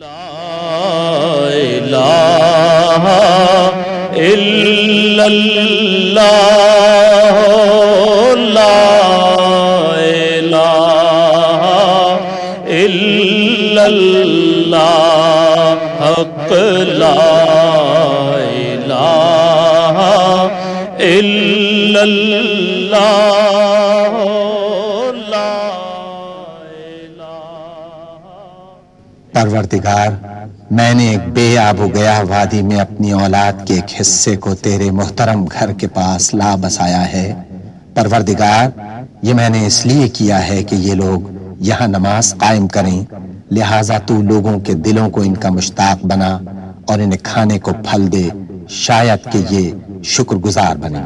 الہ الا اللہ لا الہ الا اللہ حق لا الہ الا اللہ لا الہ۔ پروردگار، میں نے ایک بے آب و گیا وادی میں اپنی اولاد کے ایک حصے کو تیرے محترم گھر کے پاس لا بسایا ہے۔ پروردگار، یہ میں نے اس لیے کیا ہے کہ یہ لوگ یہاں نماز قائم کریں، لہٰذا تو لوگوں کے دلوں کو ان کا مشتاق بنا اور انہیں کھانے کو پھل دے، شاید کہ یہ شکر گزار بنے۔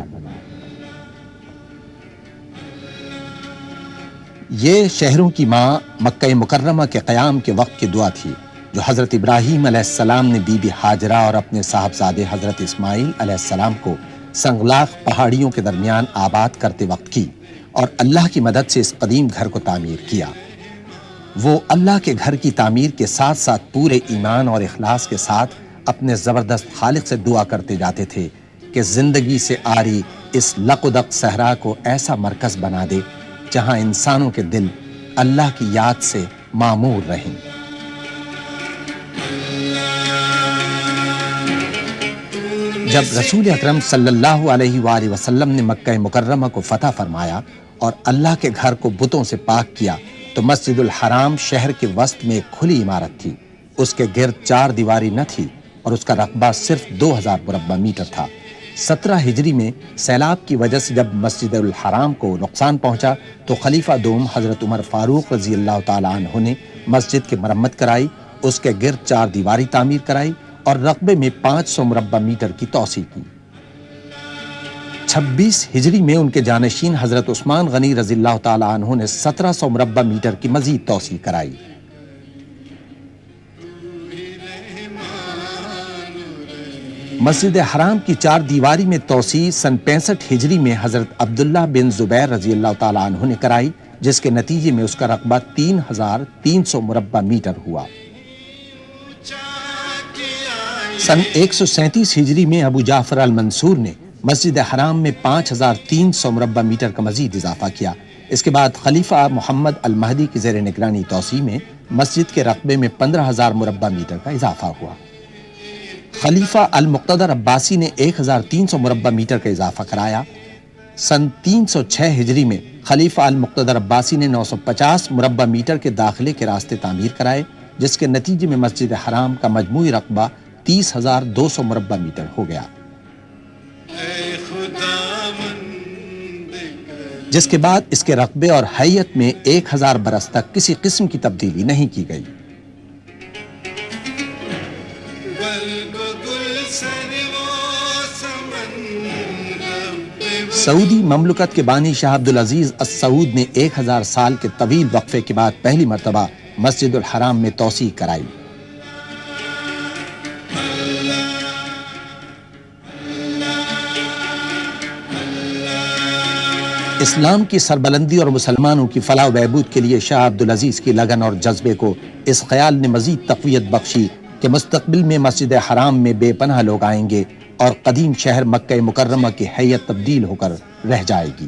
یہ شہروں کی ماں مکہ مکرمہ کے قیام کے وقت کی دعا تھی جو حضرت ابراہیم علیہ السلام نے بی بی ہاجرہ اور اپنے صاحبزادے حضرت اسماعیل علیہ السلام کو سنگلاخ پہاڑیوں کے درمیان آباد کرتے وقت کی، اور اللہ کی مدد سے اس قدیم گھر کو تعمیر کیا۔ وہ اللہ کے گھر کی تعمیر کے ساتھ ساتھ پورے ایمان اور اخلاص کے ساتھ اپنے زبردست خالق سے دعا کرتے جاتے تھے کہ زندگی سے آری اس لق و دق صحرا کو ایسا مرکز بنا دے جہاں انسانوں کے دل اللہ کی یاد سے معمور رہیں۔ جب رسول اکرم صلی اللہ علیہ وآلہ وسلم نے مکہ مکرمہ کو فتح فرمایا اور اللہ کے گھر کو بتوں سے پاک کیا تو مسجد الحرام شہر کے وسط میں ایک کھلی عمارت تھی۔ اس کے گرد 4 دیواری نہ تھی اور اس کا رقبہ صرف 2000 مربع میٹر تھا۔ 17 ہجری میں سیلاب کی وجہ سے جب مسجد الحرام کو نقصان پہنچا تو خلیفہ دوم حضرت عمر فاروق رضی اللہ تعالیٰ عنہ نے مسجد کی مرمت کرائی، اس کے گرد 4 دیواری تعمیر کرائی اور رقبے میں 500 مربع میٹر کی توسیع کی۔ 26 ہجری میں ان کے جانشین حضرت عثمان غنی رضی اللہ تعالیٰ عنہ نے 1700 مربع میٹر کی مزید توسیع کرائی۔ مسجد حرام کی 4 دیواری میں توسیع سن 65 ہجری میں حضرت عبداللہ بن زبیر رضی اللہ تعالیٰ عنہ نے کرائی، جس کے نتیجے میں اس کا رقبہ 3300 مربع میٹر ہوا۔ سن 137 ہجری میں ابو جعفر المنصور نے مسجد حرام میں 5300 مربع میٹر کا مزید اضافہ کیا۔ اس کے بعد خلیفہ محمد المہدی کی زیر نگرانی توسیع میں مسجد کے رقبے میں 15000 مربع میٹر کا اضافہ ہوا۔ خلیفہ المقتدر عباسی نے 1300 مربع میٹر کا اضافہ کرایا۔ سن 306 ہجری میں خلیفہ المقتدر عباسی نے 950 مربع میٹر کے داخلے کے راستے تعمیر کرائے، جس کے نتیجے میں مسجد حرام کا مجموعی رقبہ 30200 مربع میٹر ہو گیا، جس کے بعد اس کے رقبے اور حیت میں 1000 برس تک کسی قسم کی تبدیلی نہیں کی گئی۔ سعودی مملکت کے بانی شاہ عبدالعزیز السعود نے 1000 سال کے طویل وقفے کے بعد پہلی مرتبہ مسجد الحرام میں توسیع کرائی۔ اسلام کی سربلندی اور مسلمانوں کی فلاح و بہبود کے لیے شاہ عبدالعزیز کی لگن اور جذبے کو اس خیال نے مزید تقویت بخشی کہ مستقبل میں مسجد حرام میں بے پناہ لوگ آئیں گے اور قدیم شہر مکہ مکرمہ کی حیت تبدیل ہو کر رہ جائے گی۔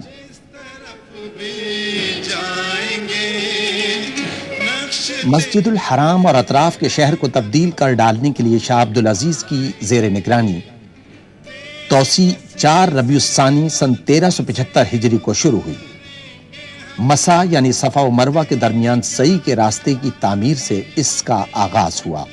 مسجد الحرام اور اطراف کے شہر کو تبدیل کر ڈالنے کے لیے شاہ عبدالعزیز کی زیر نگرانی توسیع 4 ربیع الثانی سن 1375 ہجری کو شروع ہوئی۔ مسا یعنی صفا و مروہ کے درمیان سعی کے راستے کی تعمیر سے اس کا آغاز ہوا۔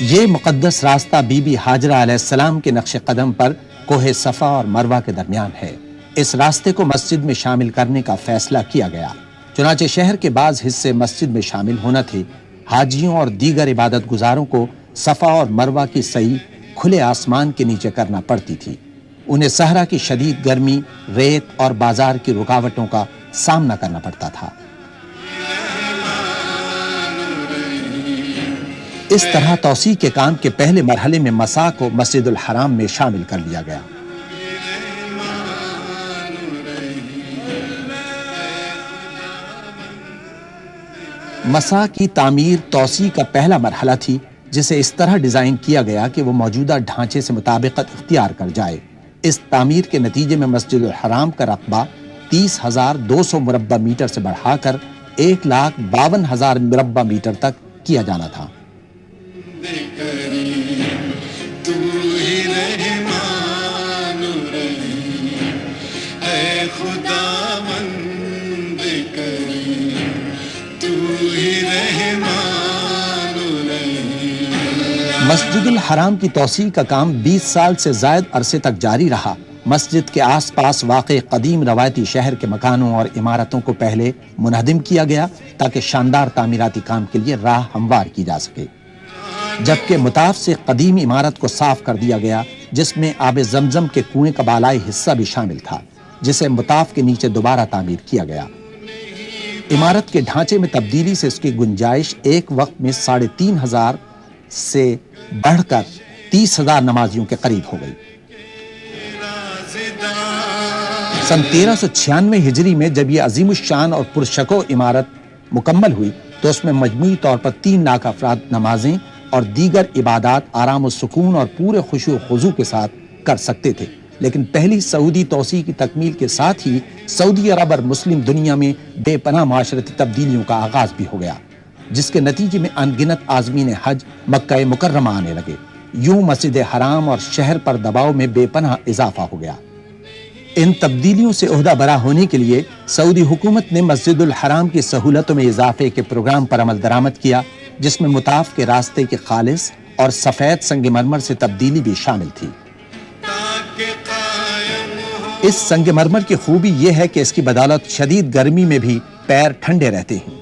یہ مقدس راستہ بی بی ہاجرہ علیہ السلام کے نقش قدم پر کوہ صفا اور مروہ کے درمیان ہے۔ اس راستے کو مسجد میں شامل کرنے کا فیصلہ کیا گیا، چنانچہ شہر کے بعض حصے مسجد میں شامل ہونا تھے۔ حاجیوں اور دیگر عبادت گزاروں کو صفا اور مروہ کی سعی کھلے آسمان کے نیچے کرنا پڑتی تھی۔ انہیں صحرا کی شدید گرمی، ریت اور بازار کی رکاوٹوں کا سامنا کرنا پڑتا تھا۔ اس طرح توسیع کے کام کے پہلے مرحلے میں مسا کو مسجد الحرام میں شامل کر لیا گیا۔ مسا کی تعمیر توسیع کا پہلا مرحلہ تھی، جسے اس طرح ڈیزائن کیا گیا کہ وہ موجودہ ڈھانچے سے مطابقت اختیار کر جائے۔ اس تعمیر کے نتیجے میں مسجد الحرام کا رقبہ 30,200 مربع میٹر سے بڑھا کر 1,52,000 مربع میٹر تک کیا جانا تھا۔ مسجد الحرام کی توسیع کا کام 20 سال سے زائد عرصے تک جاری رہا۔ مسجد کے آس پاس واقع قدیم روایتی شہر کے مکانوں اور عمارتوں کو پہلے منہدم کیا گیا تاکہ شاندار تعمیراتی کام کے لیے راہ ہموار کی جا سکے، جبکہ مطاف سے قدیم عمارت کو صاف کر دیا گیا، جس میں آب زمزم کے کنویں کا بالائی حصہ بھی شامل تھا، جسے مطاف کے نیچے دوبارہ تعمیر کیا گیا۔ عمارت کے ڈھانچے میں تبدیلی سے اس کی گنجائش ایک وقت میں 3,500 سے بڑھ کر 30,000 نمازیوں کے قریب ہو گئی۔ سن 1396 ہجری میں جب یہ عظیم الشان اور پرشکو عمارت مکمل ہوئی تو اس میں مجموعی طور پر 3 لاکھ افراد نمازیں اور دیگر عبادات آرام و سکون اور پورے خشوع و خضوع کے ساتھ کر سکتے تھے۔ لیکن پہلی سعودی توسیع کی تکمیل کے ساتھ ہی سعودی عرب اور مسلم دنیا میں بے پناہ معاشرتی تبدیلیوں کا آغاز بھی ہو گیا، جس کے نتیجے میں ان گنت عازمین حج مکہ مکرمہ آنے لگے۔ یوں مسجد حرام اور شہر پر دباؤ میں بے پناہ اضافہ ہو گیا۔ ان تبدیلیوں سے عہدہ برا ہونے کے لیے سعودی حکومت نے مسجد الحرام کی سہولتوں میں اضافے کے پروگرام پر عمل درآمد کیا، جس میں مطاف کے راستے کے خالص اور سفید سنگ مرمر سے تبدیلی بھی شامل تھی۔ اس سنگ مرمر کی خوبی یہ ہے کہ اس کی بدولت شدید گرمی میں بھی پیر ٹھنڈے رہتے ہیں۔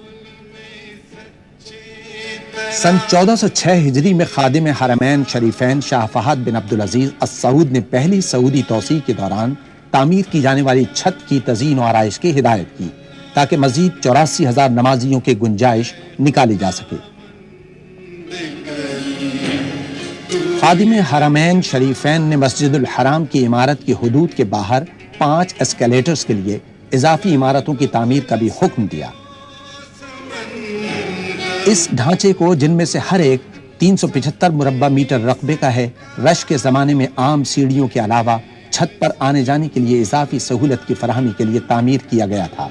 سن 1406 ہجری میں خادم حرمین شریفین شاہ فہد بن عبدالعزیز السعود نے پہلی سعودی توسیع کے دوران تعمیر کی جانے والی چھت کی تزئین و آرائش کی ہدایت کی تاکہ مزید 84,000 نمازیوں کی گنجائش نکالی جا سکے۔ خادم حرمین شریفین نے مسجد الحرام کی عمارت کی حدود کے باہر 5 اسکیلیٹرز کے لیے اضافی عمارتوں کی تعمیر کا بھی حکم دیا۔ اس ڈھانچے کو، جن میں سے ہر ایک 375 مربع میٹر رقبے کا ہے، رش کے زمانے میں عام سیڑھیوں کے علاوہ چھت پر آنے جانے کے لیے اضافی سہولت کی فراہمی کے لیے تعمیر کیا گیا تھا۔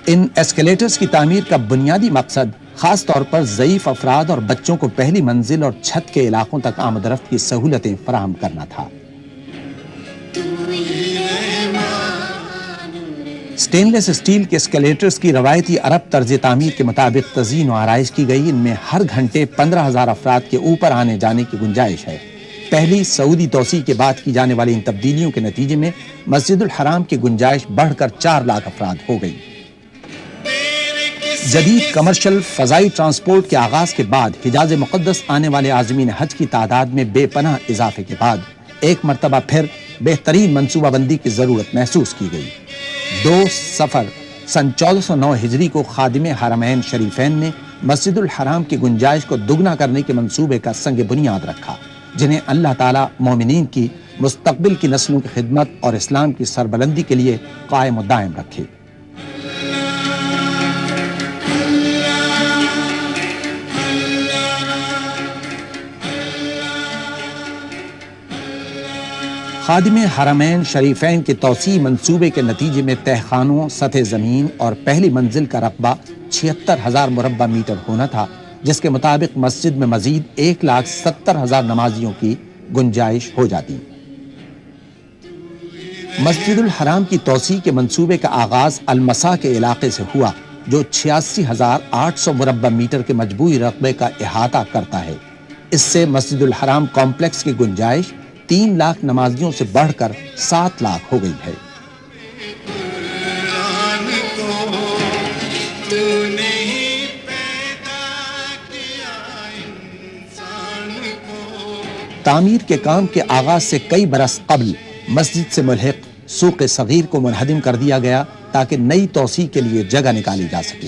ان ایسکیلیٹرز کی تعمیر کا بنیادی مقصد خاص طور پر ضعیف افراد اور بچوں کو پہلی منزل اور چھت کے علاقوں تک آمد رفت کی سہولتیں فراہم کرنا تھا۔ سٹین لیس اسٹیل کے اسکیلیٹرز کی روایتی عرب طرز تعمیر کے مطابق تزئین و آرائش کی گئی۔ ان میں ہر گھنٹے 15,000 افراد کے اوپر آنے جانے کی گنجائش ہے۔ پہلی سعودی توسیع کے بعد کی جانے والی ان تبدیلیوں کے نتیجے میں مسجد الحرام کی گنجائش بڑھ کر 4 لاکھ افراد ہو گئی۔ جدید کمرشل فضائی ٹرانسپورٹ کے آغاز کے بعد حجاز مقدس آنے والے عازمین حج کی تعداد میں بے پناہ اضافے کے بعد ایک مرتبہ پھر بہترین منصوبہ بندی کی ضرورت محسوس کی گئی۔ 2 صفر سن 1409 ہجری کو خادم حرمین شریفین نے مسجد الحرام کی گنجائش کو دگنا کرنے کے منصوبے کا سنگ بنیاد رکھا، جنہیں اللہ تعالیٰ مومنین کی مستقبل کی نسلوں کی خدمت اور اسلام کی سربلندی کے لیے قائم و دائم رکھے۔ خادم حرمین شریفین کے توسیع منصوبے کے نتیجے میں تہخانوں، سطح زمین اور پہلی منزل کا رقبہ 76,000 مربع میٹر ہونا تھا، جس کے مطابق مسجد میں مزید 1,70,000 نمازیوں کی گنجائش ہو جاتی۔ مسجد الحرام کی توسیع کے منصوبے کا آغاز المسا کے علاقے سے ہوا، جو 86,800 مربع میٹر کے مجموعی رقبے کا احاطہ کرتا ہے۔ اس سے مسجد الحرام کمپلیکس کی گنجائش 3 لاکھ نمازیوں سے بڑھ کر 7 لاکھ ہو گئی ہے۔ تعمیر کے کام کے آغاز سے کئی برس قبل مسجد سے ملحق سوق صغیر کو منہدم کر دیا گیا تاکہ نئی توسیع کے لیے جگہ نکالی جا سکے۔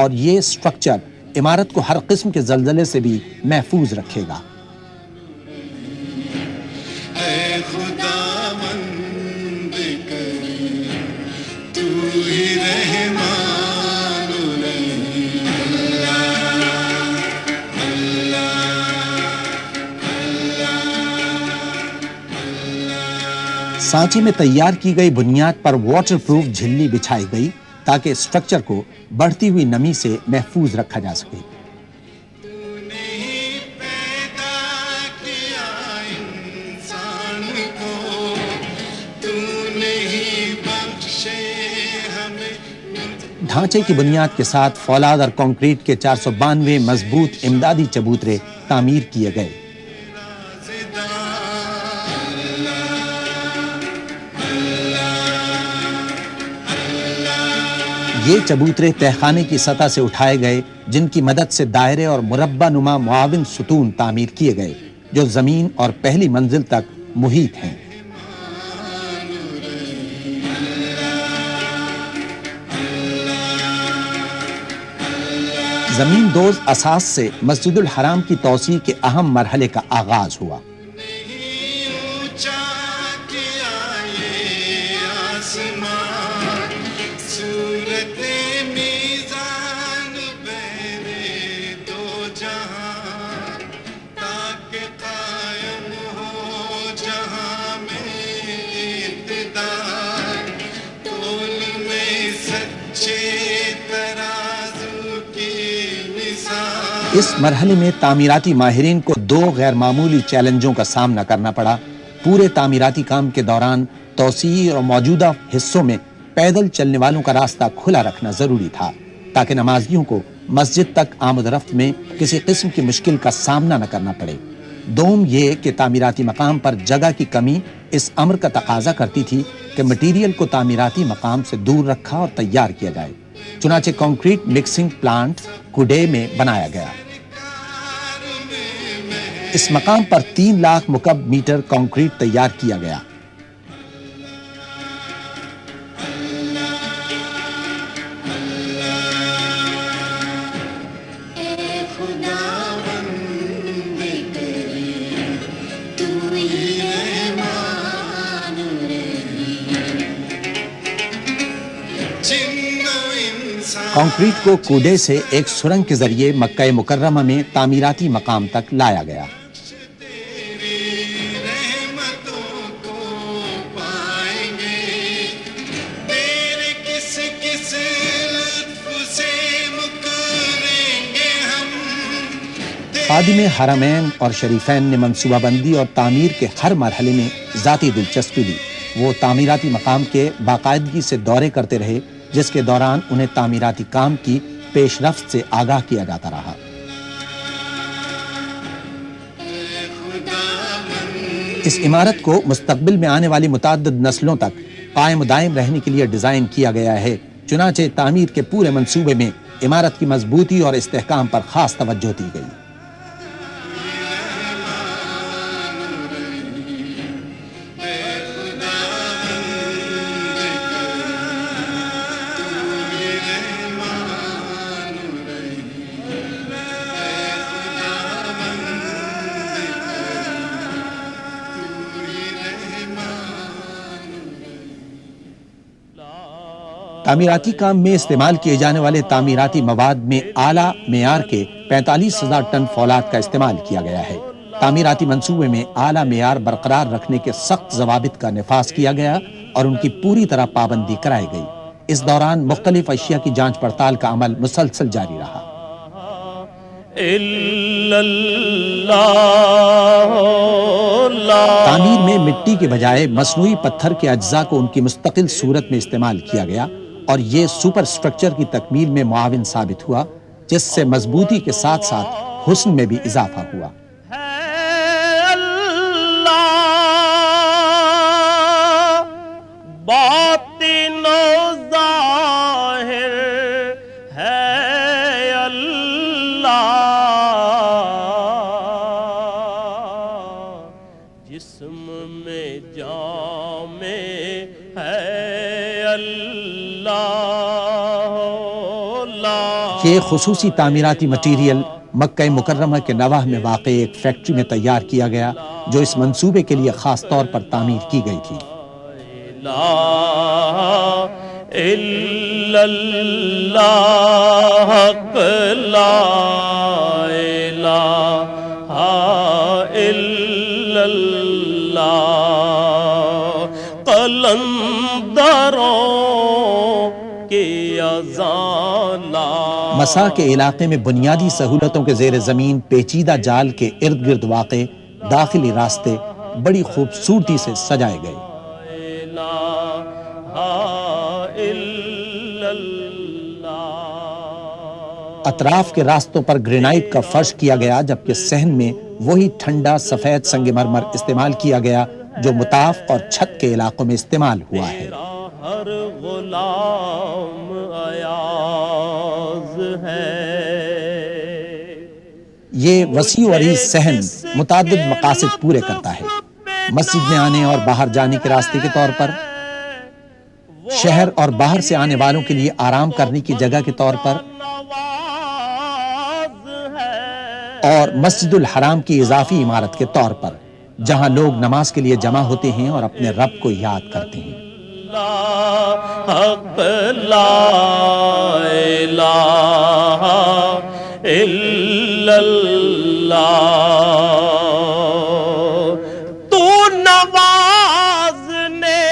اور یہ سٹرکچر عمارت کو ہر قسم کے زلزلے سے بھی محفوظ رکھے گا۔ اے خدا مند کرے تو ہی رحمان الرحیم، سانچے میں تیار کی گئی بنیاد پر واٹر پروف جھلی بچھائی گئی تاکہ اسٹرکچر کو بڑھتی ہوئی نمی سے محفوظ رکھا جا سکے۔ ڈھانچے کی بنیاد کے ساتھ فولاد اور کنکریٹ کے 492 مضبوط امدادی چبوترے تعمیر کیے گئے۔ یہ چبوترے تہخانے کی سطح سے اٹھائے گئے، جن کی مدد سے دائرے اور مربع نما معاون ستون تعمیر کیے گئے جو زمین اور پہلی منزل تک محیط ہیں۔ زمین دوز اساس سے مسجد الحرام کی توسیع کے اہم مرحلے کا آغاز ہوا۔ اس مرحلے میں تعمیراتی ماہرین کو 2 غیر معمولی چیلنجوں کا سامنا کرنا پڑا۔ پورے تعمیراتی کام کے دوران توسیع اور موجودہ حصوں میں پیدل چلنے والوں کا راستہ کھلا رکھنا ضروری تھا تاکہ نمازیوں کو مسجد تک آمد رفت میں کسی قسم کی مشکل کا سامنا نہ کرنا پڑے۔ دوم یہ کہ تعمیراتی مقام پر جگہ کی کمی اس امر کا تقاضا کرتی تھی کہ مٹیریل کو تعمیراتی مقام سے دور رکھا اور تیار کیا جائے۔ چنانچہ کنکریٹ مکسنگ پلانٹ کوڈے میں بنایا گیا۔ اس مقام پر 3 لاکھ مکعب میٹر کنکریٹ تیار کیا گیا۔ کنکریٹ کو کوڈے سے ایک سرنگ کے ذریعے مکہ مکرمہ میں تعمیراتی مقام تک لایا گیا۔ خادم حرمین اور شریفین نے منصوبہ بندی اور تعمیر کے ہر مرحلے میں ذاتی دلچسپی لی۔ وہ تعمیراتی مقام کے باقاعدگی سے دورے کرتے رہے، جس کے دوران انہیں تعمیراتی کام کی پیش رفت سے آگاہ کیا جاتا رہا۔ اس عمارت کو مستقبل میں آنے والی متعدد نسلوں تک قائم و دائم رہنے کے لیے ڈیزائن کیا گیا ہے۔ چنانچہ تعمیر کے پورے منصوبے میں عمارت کی مضبوطی اور استحکام پر خاص توجہ دی گئی۔ تعمیراتی کام میں استعمال کیے جانے والے تعمیراتی مواد میں اعلیٰ معیار کے 45,000 ٹن فولاد کا استعمال کیا گیا ہے۔ تعمیراتی منصوبے میں اعلیٰ معیار برقرار رکھنے کے سخت ضوابط کا نفاذ کیا گیا اور ان کی پوری طرح پابندی کرائی گئی۔ اس دوران مختلف اشیاء کی جانچ پڑتال کا عمل مسلسل جاری رہا۔ تعمیر میں مٹی کے بجائے مصنوعی پتھر کے اجزاء کو ان کی مستقل صورت میں استعمال کیا گیا اور یہ سپر سٹرکچر کی تکمیل میں معاون ثابت ہوا، جس سے مضبوطی کے ساتھ ساتھ حسن میں بھی اضافہ ہوا۔ باطن و ظاہر ہے اللہ، جسم میں جامع ہے اللہ۔ یہ خصوصی تعمیراتی مٹیریل مکہ مکرمہ کے نواح میں واقع ایک فیکٹری میں تیار کیا گیا جو اس منصوبے کے لیے خاص طور پر تعمیر کی گئی تھی۔ لا الا اللہ لا الہ الا اللہ قلندروں کی اذان لا۔ مسا کے علاقے میں بنیادی سہولتوں کے زیر زمین پیچیدہ جال کے ارد گرد واقع داخلی راستے بڑی خوبصورتی سے سجائے گئے۔ اطراف کے راستوں پر گرینائٹ کا فرش کیا گیا، جبکہ صحن میں وہی ٹھنڈا سفید سنگ مرمر استعمال کیا گیا جو مطاف اور چھت کے علاقوں میں استعمال ہوا ہے۔ ہر غلام ایاز ہے۔ یہ وسیع و عریض صحن متعدد مقاصد پورے کرتا ہے، مسجد میں آنے اور باہر جانے کے راستے کے طور پر، شہر اور باہر سے آنے والوں کے لیے آرام کرنے کی جگہ کے طور پر، اور مسجد الحرام کی اضافی عمارت کے طور پر جہاں لوگ نماز کے لیے جمع ہوتے ہیں اور اپنے رب کو یاد کرتے ہیں۔ حق لا الہ الا اللہ تو نوازنے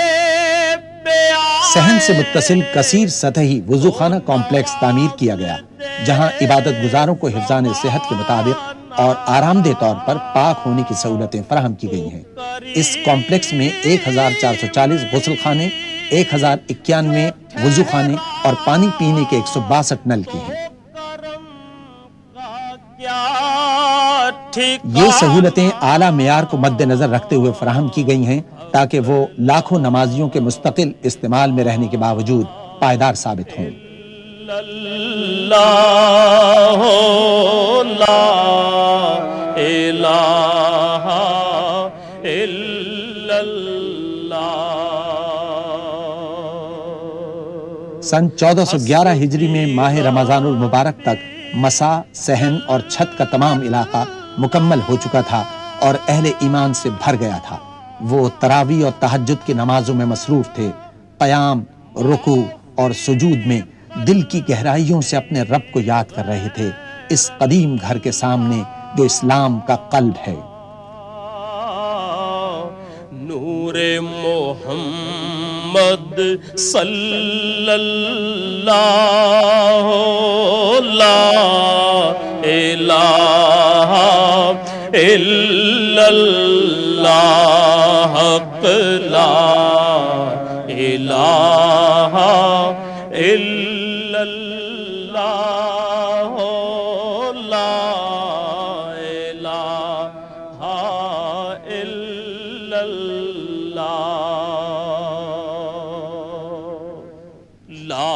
پہ صحن سے متصل کثیر سطحی وضو خانہ کمپلیکس تعمیر کیا گیا جہاں عبادت گزاروں کو حفظان صحت کے مطابق اور آرام دہ طور پر پاک ہونے کی سہولتیں فراہم کی گئی ہیں۔ اس کمپلیکس میں 1440 غسل خانے، 1091 وضو خانے اور پانی پینے کے 162 نلکے ہیں۔ یہ سہولتیں اعلیٰ معیار کو مد نظر رکھتے ہوئے فراہم کی گئی ہیں تاکہ وہ لاکھوں نمازیوں کے مستقل استعمال میں رہنے کے باوجود پائیدار ثابت ہوں۔ اللہ لا الہ الا اللہ۔ سن 1411 ہجری میں ماہ رمضان المبارک تک مسا، صحن اور چھت کا تمام علاقہ مکمل ہو چکا تھا اور اہل ایمان سے بھر گیا تھا۔ وہ تراویح اور تہجد کی نمازوں میں مصروف تھے، قیام، رکوع اور سجود میں دل کی گہرائیوں سے اپنے رب کو یاد کر رہے تھے، اس قدیم گھر کے سامنے جو اسلام کا قلب ہے۔ نور محمد صلی اللہ لا الہ الا اللہ حق لا الہ الا اللہ لا الہ الا اللہ لا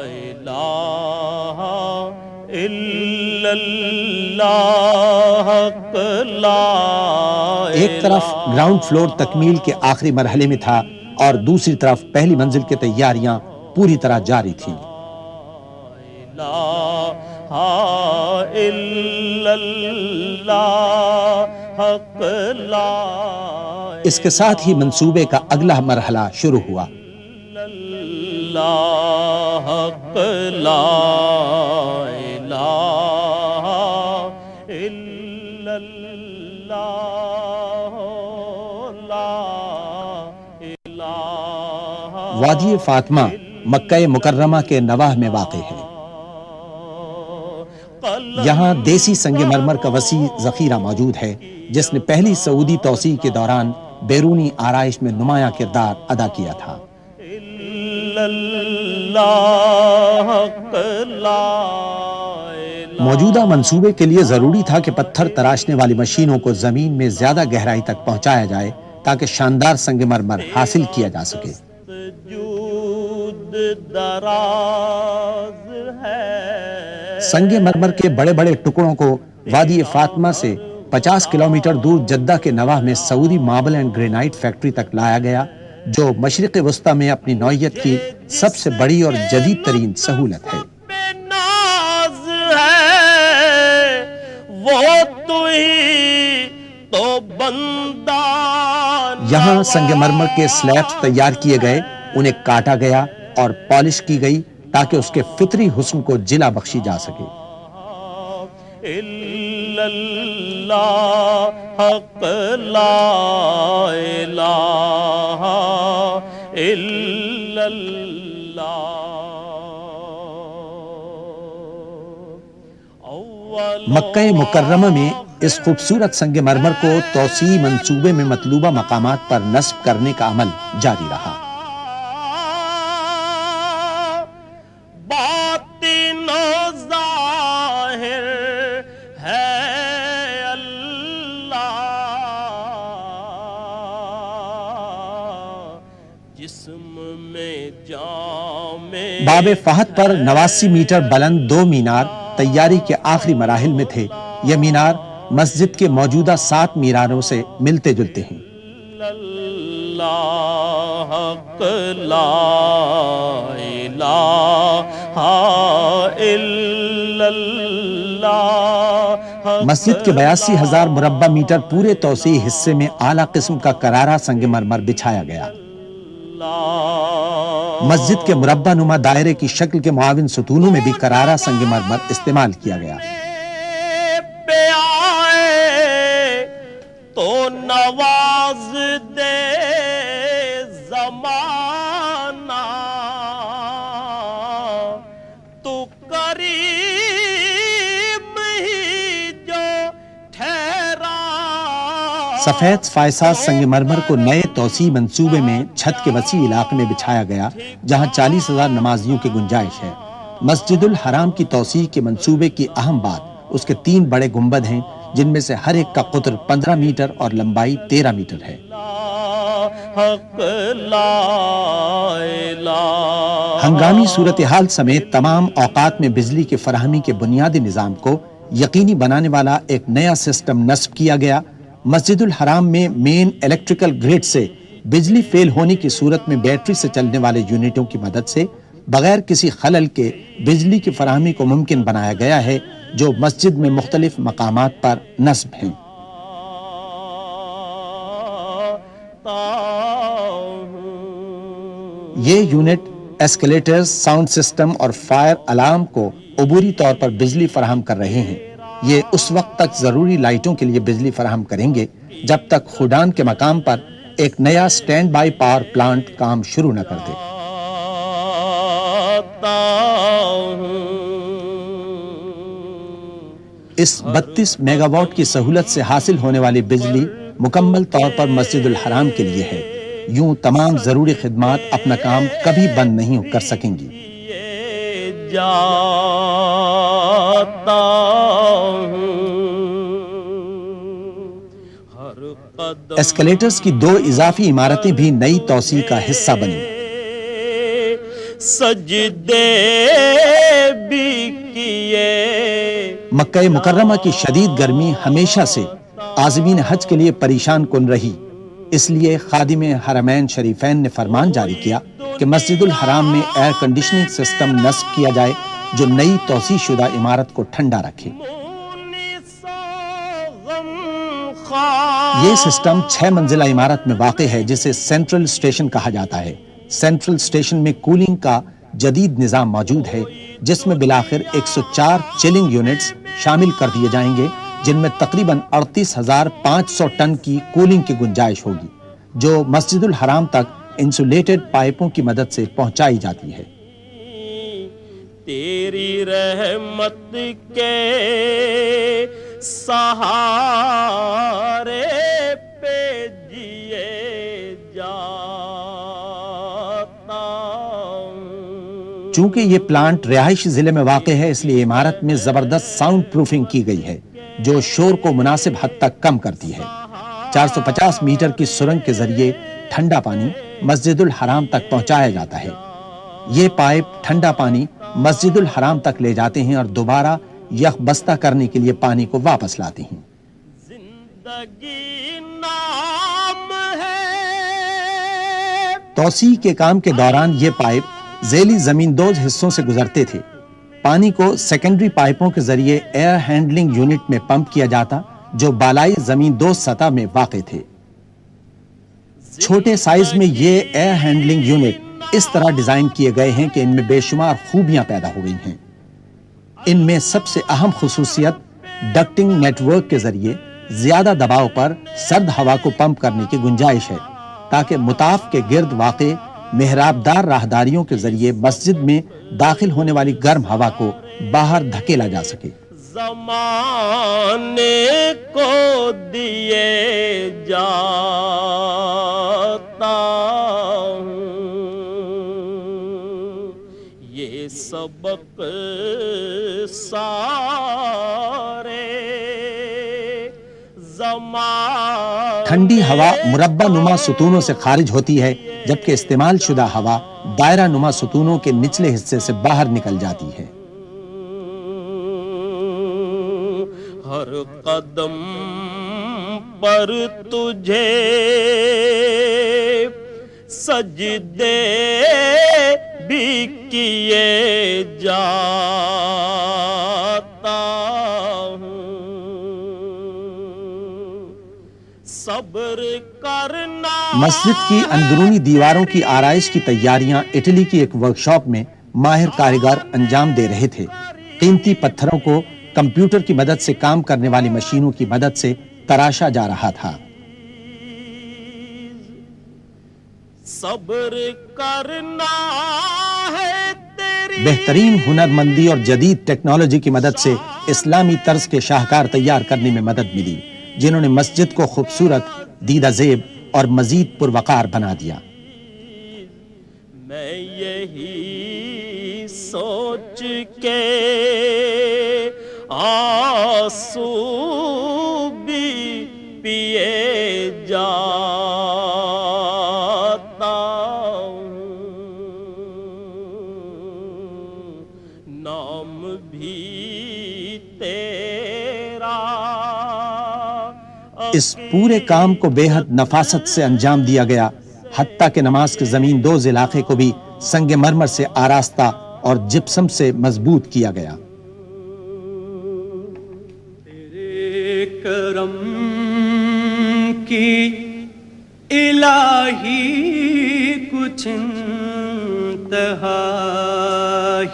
الہ الا اللہ حق لا۔ ایک طرف گراؤنڈ فلور تکمیل کے آخری مرحلے میں تھا اور دوسری طرف پہلی منزل کی تیاریاں پوری طرح جاری تھیں۔ اس کے ساتھ ہی منصوبے کا اگلا مرحلہ شروع ہوا۔ وادی فاطمہ مکہ مکرمہ کے نواح میں واقع ہے۔ یہاں دیسی سنگ مرمر کا وسیع ذخیرہ موجود ہے جس نے پہلی سعودی توسیع کے دوران بیرونی آرائش میں نمایاں کردار ادا کیا تھا۔ موجودہ منصوبے کے لیے ضروری تھا کہ پتھر تراشنے والی مشینوں کو زمین میں زیادہ گہرائی تک پہنچایا جائے تاکہ شاندار سنگ مرمر حاصل کیا جا سکے۔ سنگ مرمر کے بڑے بڑے ٹکڑوں کو وادی فاطمہ سے 50 کلومیٹر دور جدہ کے نواح میں سعودی ماربل اینڈ گرینائٹ فیکٹری تک لایا گیا جو مشرق وسطی میں اپنی نوعیت کی سب سے بڑی اور جدید ترین سہولت ہے۔ بندہ یہاں سنگ مرمر کے سلیبز تیار کیے گئے، انہیں کاٹا گیا اور پالش کی گئی تاکہ اس کے فطری حسن کو جلا بخشی جا سکے۔ الا اللہ حق لا الہ الا اللہ۔ مکہ مکرمہ میں اس خوبصورت سنگ مرمر کو توسیع منصوبے میں مطلوبہ مقامات پر نصب کرنے کا عمل جاری رہا۔ باطن و ظاہر ہے اللہ، جسم میں جام باب فہد پر 89 میٹر بلند 2 مینار تیاری کے آخری مراحل میں تھے۔ یہ مینار مسجد کے موجودہ 7 میناروں سے ملتے جلتے ہیں۔ اللہ حق لا الہ الا اللہ۔ مسجد کے 82,000 مربع میٹر پورے توسیعی حصے میں اعلیٰ قسم کا کرارا سنگ مرمر بچھایا گیا۔ مسجد کے مربع نما دائرے کی شکل کے معاون ستونوں میں بھی کرارا سنگ مرمر استعمال کیا گیا۔ پہ آئے تو نواز دے زمانہ، تو کریم ہی جو ٹھہرا۔ سفید فائسہ سنگ مرمر کو نئے توسیع منصوبے میں چھت کے وسیع علاقے میں بچھایا گیا، جہاں 40,000 نمازیوں کی گنجائش ہے۔ مسجد الحرام کی توسیع کے منصوبے کی اہم بات اس کے 3 بڑے گنبد ہیں، جن میں سے ہر ایک کا قطر 15 میٹر اور لمبائی 13 میٹر ہے۔ حق لا الہ۔ ہنگامی صورتحال سمیت تمام اوقات میں بجلی کی فراہمی کے بنیادی نظام کو یقینی بنانے والا ایک نیا سسٹم نصب کیا گیا۔ مسجد الحرام میں مین الیکٹریکل گریڈ سے بجلی فیل ہونے کی صورت میں بیٹری سے چلنے والے یونٹوں کی مدد سے بغیر کسی خلل کے بجلی کی فراہمی کو ممکن بنایا گیا ہے، جو مسجد میں مختلف مقامات پر نصب ہیں۔ یہ یونٹ ایسکیلیٹرز، ساؤنڈ سسٹم اور فائر الارم کو عبوری طور پر بجلی فراہم کر رہے ہیں۔ یہ اس وقت تک ضروری لائٹوں کے لیے بجلی فراہم کریں گے جب تک خودان کے مقام پر ایک نیا سٹینڈ بائی پاور پلانٹ کام شروع نہ کر دے۔ اس 32 میگا واٹ کی سہولت سے حاصل ہونے والی بجلی مکمل طور پر مسجد الحرام کے لیے ہے۔ یوں تمام ضروری خدمات اپنا کام کبھی بند نہیں کر سکیں گی۔ ایسکیلیٹرز کی 2 اضافی عمارتیں بھی نئی توسیع کا حصہ بنی۔ سجدے بھی کیے۔ مکہ مکرمہ کی شدید گرمی ہمیشہ سے عازمین حج کے لیے پریشان کن رہی، اس لیے خادم حرمین شریفین نے فرمان جاری کیا کہ مسجد الحرام میں ایئر کنڈیشننگ سسٹم نصب کیا جائے جو نئی توسیع شدہ عمارت کو ٹھنڈا رکھے۔ یہ سسٹم 6 منزلہ عمارت میں واقع ہے، جسے سینٹرل اسٹیشن کہا جاتا ہے۔ سینٹرل اسٹیشن میں کولنگ کا جدید نظام موجود ہے، جس میں بالآخر 104 چلنگ یونٹس شامل کر دیے جائیں گے، جن میں تقریباً 38,500 ٹن کی کولنگ کی گنجائش ہوگی، جو مسجد الحرام تک انسولیٹڈ پائپوں کی مدد سے پہنچائی جاتی ہے۔ تیری رحمت کے سہارے پہ جیے جاتا ہوں۔ چونکہ یہ پلانٹ رہائشی ضلع میں واقع ہے، اس لیے عمارت میں زبردست ساؤنڈ پروفنگ کی گئی ہے، جو شور کو مناسب حد تک کم کرتی ہے۔ 450 میٹر کی سرنگ کے ذریعے ٹھنڈا پانی مسجد الحرام تک پہنچایا جاتا ہے۔ یہ پائپ ٹھنڈا پانی مسجد الحرام تک لے جاتے ہیں اور دوبارہ یخ بستہ کرنے کے لیے پانی کو واپس لاتے ہیں۔ زندگی نام ہے۔ توسیع کے کام کے دوران یہ پائپ ذیلی زمیندوز حصوں سے گزرتے تھے۔ پانی کو سیکنڈری پائپوں کے ذریعے ایئر ہینڈلنگ یونٹ میں پمپ کیا جاتا، جو بالائی زمین دوز سطح میں واقع تھے۔ چھوٹے سائز میں یہ ایئر ہینڈلنگ یونٹ اس طرح ڈیزائن کیے گئے ہیں کہ ان میں بے شمار خوبیاں پیدا ہو گئی ہیں۔ ان میں سب سے اہم خصوصیت ڈکٹنگ نیٹ ورک کے ذریعے زیادہ دباؤ پر سرد ہوا کو پمپ کرنے کی گنجائش ہے تاکہ مطاف کے گرد واقع محراب دار راہداریوں کے ذریعے مسجد میں داخل ہونے والی گرم ہوا کو باہر دھکیلا جا سکے۔ زمانے کو دیے جاتا ہوں یہ سبق سارے زمان۔ ٹھنڈی ہوا مربع نما ستونوں سے خارج ہوتی ہے جبکہ استعمال شدہ ہوا دائرہ نما ستونوں کے نچلے حصے سے باہر نکل جاتی ہے۔ ہر قدم پر تجھے سجدے بھی کیے جاتا ہوں صبر کرنا۔ مسجد کی اندرونی دیواروں کی آرائش کی تیاریاں اٹلی کی ایک ورکشاپ میں ماہر کاریگر انجام دے رہے تھے۔ قیمتی پتھروں کو کمپیوٹر کی مدد سے کام کرنے والی مشینوں کی مدد سے تراشا جا رہا تھا۔ صبر کرنا ہے تیری بہترین ہنرمندی اور جدید ٹیکنالوجی کی مدد سے اسلامی طرز کے شاہکار تیار کرنے میں مدد ملی جنہوں نے مسجد کو خوبصورت، دیدہ زیب اور مزید پروقار بنا دیا۔ میں یہی سوچ کے آنسو بھی پیے جاتا ہوں نام بھی تیرا۔ اس پورے کام کو بے حد نفاست سے انجام دیا گیا، حتیٰ کہ نماز کے زمین دوز علاقے کو بھی سنگ مرمر سے آراستہ اور جپسم سے مضبوط کیا گیا۔ تیرے کرم کی الہی کچھ انتہا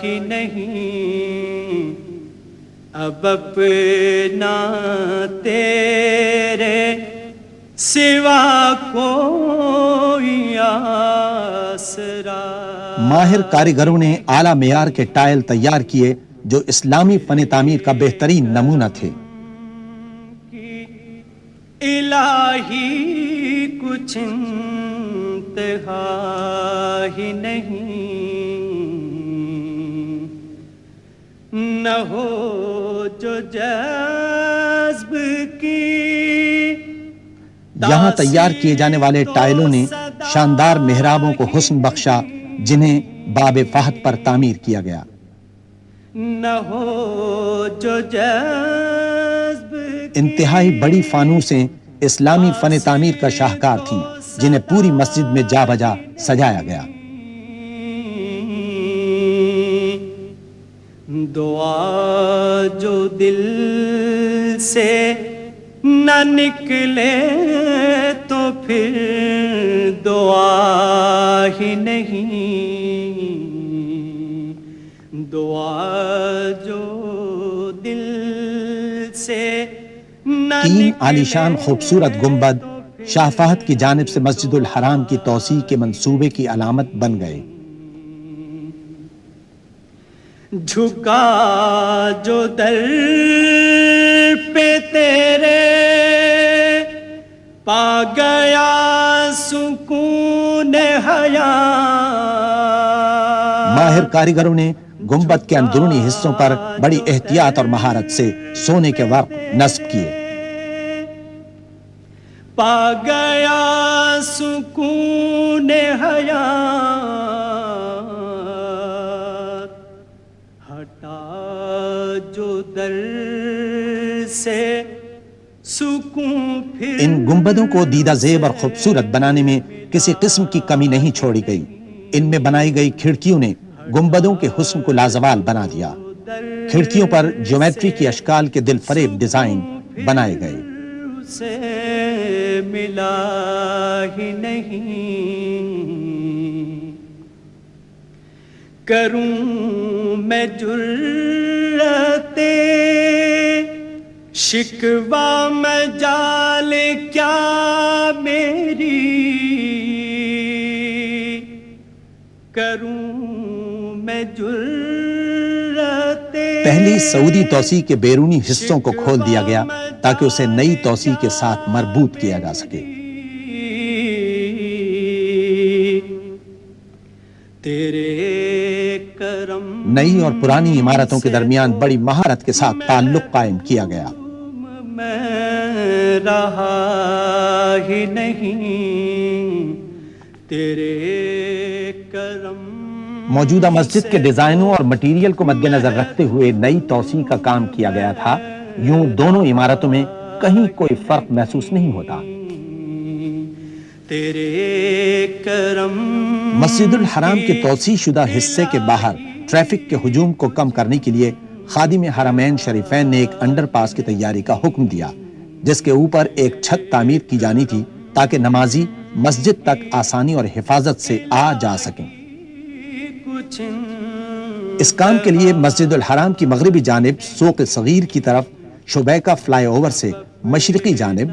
ہی نہیں، اب اپنا تیرے سوا کوئی آسرا۔ ماہر کاریگروں نے اعلیٰ معیار کے ٹائل تیار کیے جو اسلامی فن تعمیر کا بہترین نمونہ تھے۔ الہی کچھ انتہا ہی نہیں، نہ ہو جو جذب کی۔ یہاں تیار کیے جانے والے ٹائلوں نے شاندار محرابوں کو حسن بخشا جنہیں باب فہد پر تعمیر کیا گیا۔ نہ ہو جو جذب انتہائی بڑی فانوسیں اسلامی فن تعمیر کا شاہکار تھیں جنہیں پوری مسجد میں جا بجا سجایا گیا۔ دعا جو دل سے نہ نکلے تو پھر دعا ہی نہیں، دعا جو دل سے نہ تین عالیشان خوبصورت گنبد شاہ فہد کی جانب سے مسجد الحرام کی توسیع کے منصوبے کی علامت بن گئے۔ جھکا جو در پہ تیرے پا گیا سکون حیات۔ ماہر کاریگروں نے گنبد کے اندرونی حصوں پر بڑی احتیاط اور مہارت سے سونے کے ورق نصب کیے۔ پا گیا سکون حیات، ہٹا جو در سے سکون پھر۔ ان گنبدوں کو دیدہ زیب اور خوبصورت بنانے میں کسی قسم کی کمی نہیں چھوڑی گئی۔ ان میں بنائی گئی کھڑکیوں نے گنبدوں کے حسن کو لازوال بنا دیا۔ کھڑکیوں پر جیومیٹری کی اشکال کے دل فریب ڈیزائن بنائے گئے۔ سے ملا ہی نہیں. کروں میں جرتے شکوہ مجال کیا میری. کروں میں جرتے. پہلی سعودی توسیع کے بیرونی حصوں کو کھول دیا گیا تاکہ اسے نئی توسیع کے ساتھ مربوط کیا جا سکے. تیرے کرم نئی اور پرانی عمارتوں کے درمیان بڑی مہارت کے ساتھ تعلق قائم کیا گیا. میں رہا ہی نہیں. تیرے کرم. موجودہ مسجد کے ڈیزائنوں اور مٹیریل کو مد نظر رکھتے ہوئے نئی توسیع کا کام کیا گیا تھا. یوں دونوں عمارتوں میں کہیں کوئی فرق محسوس نہیں ہوتا. تیرے کرم. مسجد الحرام کے توسیع شدہ حصے کے باہر ٹریفک کے ہجوم کو کم کرنے کے لیے خادم حرمین شریفین نے ایک انڈر پاس کی تیاری کا حکم دیا جس کے اوپر ایک چھت تعمیر کی جانی تھی تاکہ نمازی مسجد تک آسانی اور حفاظت سے آ جا سکیں. اس کام کے لیے مسجد الحرام کی مغربی جانب سوق صغیر کی طرف شبیکہ فلائی اوور سے مشرقی جانب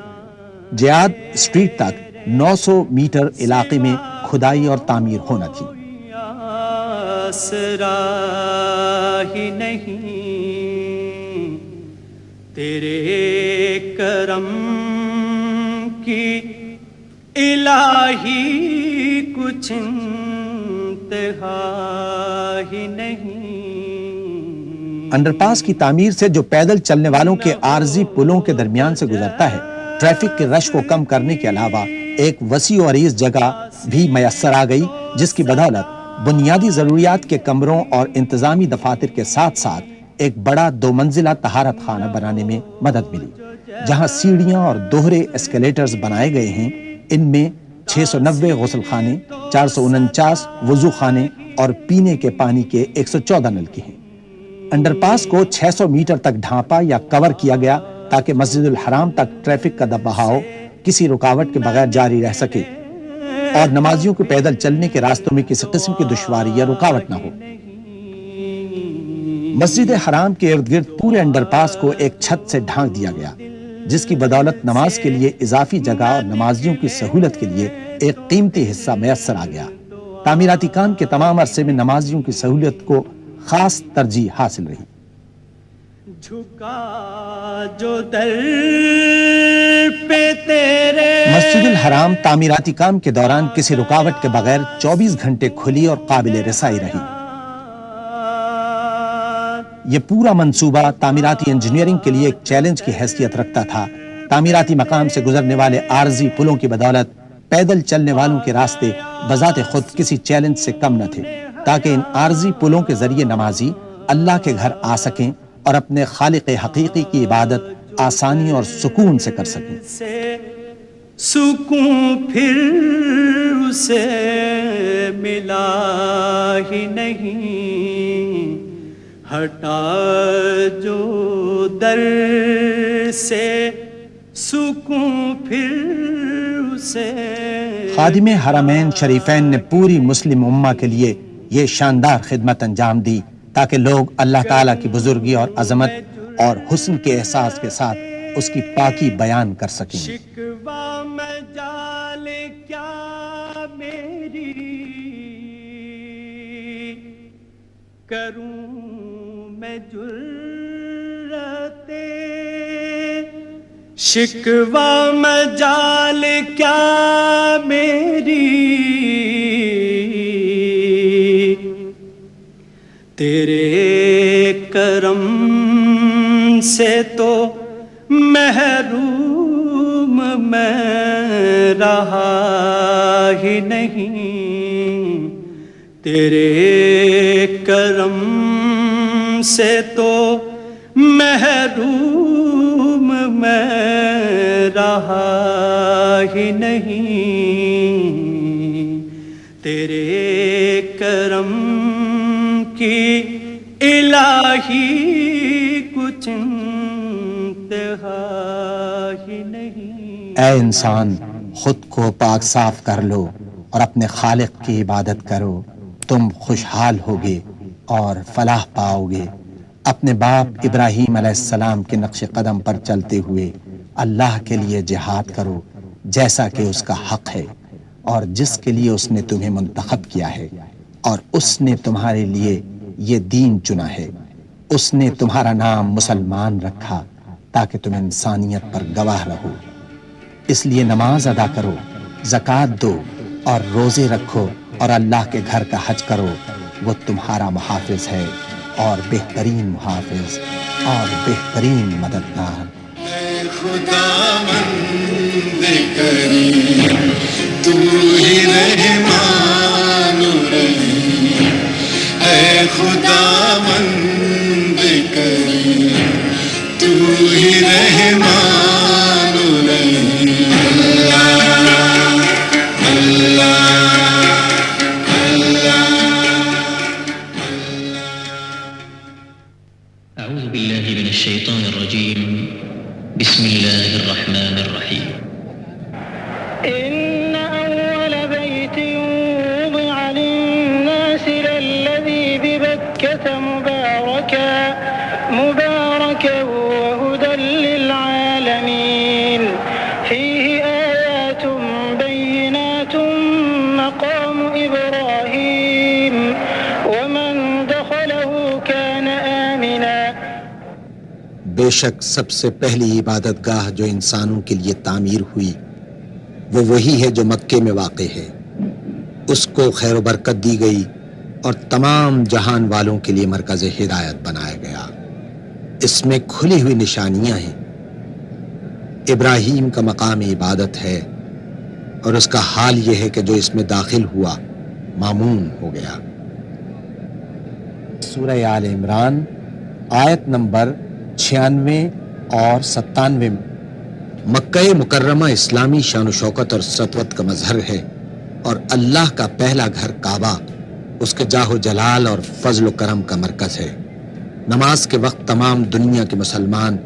جیاد اسٹریٹ تک 900 میٹر علاقے میں کھدائی اور تعمیر ہونا تھی. آسرا ہی نہیں. تیرے کرم کی الہی کچھ انتہا ہی نہیں. انڈر پاس کی تعمیر سے جو پیدل چلنے والوں کے عارضی پلوں کے درمیان سے گزرتا ہے ٹریفک کے رش کو کم کرنے کے علاوہ ایک وسیع و عریض جگہ بھی میسر آ گئی جس کی بدولت بنیادی ضروریات کے کمروں اور انتظامی دفاتر کے ساتھ ساتھ ایک بڑا 2 منزلہ طہارت خانہ بنانے میں مدد ملی جہاں سیڑھیاں اور دوہرے اسکیلیٹرز بنائے گئے ہیں. ان میں 690 غسل خانے، 449 وضو خانے اور پینے کے پانی کے 114 نلکے ہیں. انڈر پاس کو 600 میٹر تک ڈھانپا یا کور کیا گیا تاکہ مسجد الحرام تک ٹریفک کا بہاؤ کسی رکاوٹ کے بغیر جاری رہ سکے اور نمازیوں کے پیدل چلنے کے راستوں میں کسی قسم کی دشواری یا رکاوٹ نہ ہو. مسجد حرام کے ارد گرد پورے انڈر پاس کو ایک چھت سے ڈھانک دیا گیا جس کی بدولت نماز کے لیے اضافی جگہ اور نمازیوں کی سہولت کے لیے ایک قیمتی حصہ میسر آ گیا. تعمیراتی کام کے تمام عرصے میں نمازیوں کی سہولت کو خاص ترجیح حاصل رہی. جھکا جو در پہ تیرے. مسجد الحرام تعمیراتی کام کے دوران کسی رکاوٹ کے بغیر 24 گھنٹے کھلی اور قابل رسائی رہی. یہ پورا منصوبہ تعمیراتی انجینئرنگ کے لیے ایک چیلنج کی حیثیت رکھتا تھا. تعمیراتی مقام سے گزرنے والے عارضی پلوں کی بدولت پیدل چلنے والوں کے راستے بذات خود کسی چیلنج سے کم نہ تھے تاکہ ان عارضی پلوں کے ذریعے نمازی اللہ کے گھر آ سکیں اور اپنے خالق حقیقی کی عبادت آسانی اور سکون سے کر سکیں. سکون پھر اسے ملا ہی نہیں. ہٹا جو در سے سکون پھر اسے. خادم حرمین شریفین نے پوری مسلم امہ کے لیے یہ شاندار خدمت انجام دی تاکہ لوگ اللہ تعالیٰ کی بزرگی اور عظمت اور حسن کے احساس کے ساتھ اس کی پاکی بیان کر سکیں. شکوہ مجال کیا میری. کروں میں جرتے شکوہ مجال کیا میری. تیرے کرم سے تو محروم میں رہا ہی نہیں. تیرے کرم سے تو محروم میں رہا ہی نہیں. تیرے کرم کی الہی کچھ انتہا ہی نہیں. اے انسان، خود کو پاک صاف کر لو اور اپنے خالق کی عبادت کرو، تم خوشحال ہوگے اور فلاح پاؤ گے۔ اپنے باپ ابراہیم علیہ السلام کے نقش قدم پر چلتے ہوئے اللہ کے لیے جہاد کرو جیسا کہ اس کا حق ہے، اور جس کے لیے اس نے تمہیں منتخب کیا ہے، اور اس نے تمہارے لیے یہ دین چنا ہے۔ اس نے تمہارا نام مسلمان رکھا تاکہ تم انسانیت پر گواہ رہو۔ اس لیے نماز ادا کرو، زکوٰۃ دو اور روزے رکھو، اور اللہ کے گھر کا حج کرو، وہ تمہارا محافظ ہے اور بہترین محافظ اور بہترین مددگار۔ اے خداوند کریم، تو ہی رحمان الرحیم، اے خداوند کریم، تو ہی رحمان الرحیم۔ أعوذ بالله من الشيطان الرجيم. بسم الله الرحمن الرحيم. إن أول بيت وضع للناس للذي ببكة مباركا وهدى للعالمين فيه آيات بينات مقام إبراهيم ومن دخله كان آمنا۔ بے شک سب سے پہلی عبادت گاہ جو انسانوں کے لیے تعمیر ہوئی وہ وہی ہے جو مکے میں واقع ہے۔ اس کو خیر و برکت دی گئی اور تمام جہان والوں کے لیے مرکز ہدایت بنایا گیا۔ اس میں کھلی ہوئی نشانیاں ہیں۔ ابراہیم کا مقام عبادت ہے، اور اس کا حال یہ ہے کہ جو اس میں داخل ہوا مامون ہو گیا۔ سورہ آل عمران آیت نمبر 96 اور 97 مکہ مکرمہ اسلامی شان و شوکت اور سطوت کا مظہر ہے، اور اللہ کا پہلا گھر کعبہ اس کے جاہ و جلال اور فضل و کرم کا مرکز ہے۔ نماز کے وقت تمام دنیا کے مسلمان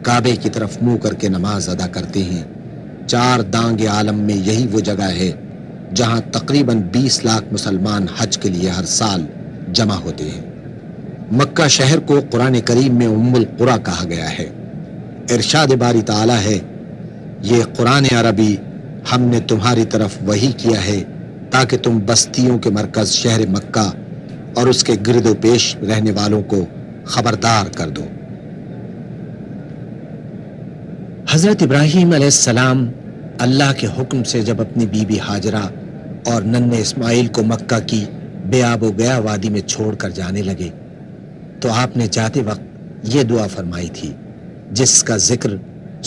کعبے کی طرف منہ کر کے نماز ادا کرتے ہیں۔ 4 دانگ عالم میں یہی وہ جگہ ہے جہاں تقریباً 20 لاکھ مسلمان حج کے لیے ہر سال جمع ہوتے ہیں۔ مکہ شہر کو قرآن کریم میں ام القریٰ کہا گیا ہے۔ ارشاد باری تعالیٰ ہے، یہ قرآن عربی ہم نے تمہاری طرف وحی کیا ہے تاکہ تم بستیوں کے مرکز شہر مکہ اور اس کے گرد و پیش رہنے والوں کو خبردار کر دو۔ حضرت ابراہیم علیہ السلام اللہ کے حکم سے جب اپنی بیوی ہاجرہ اور ننھے اسماعیل کو مکہ کی بے آب و گیا وادی میں چھوڑ کر جانے لگے تو آپ نے جاتے وقت یہ دعا فرمائی تھی جس کا ذکر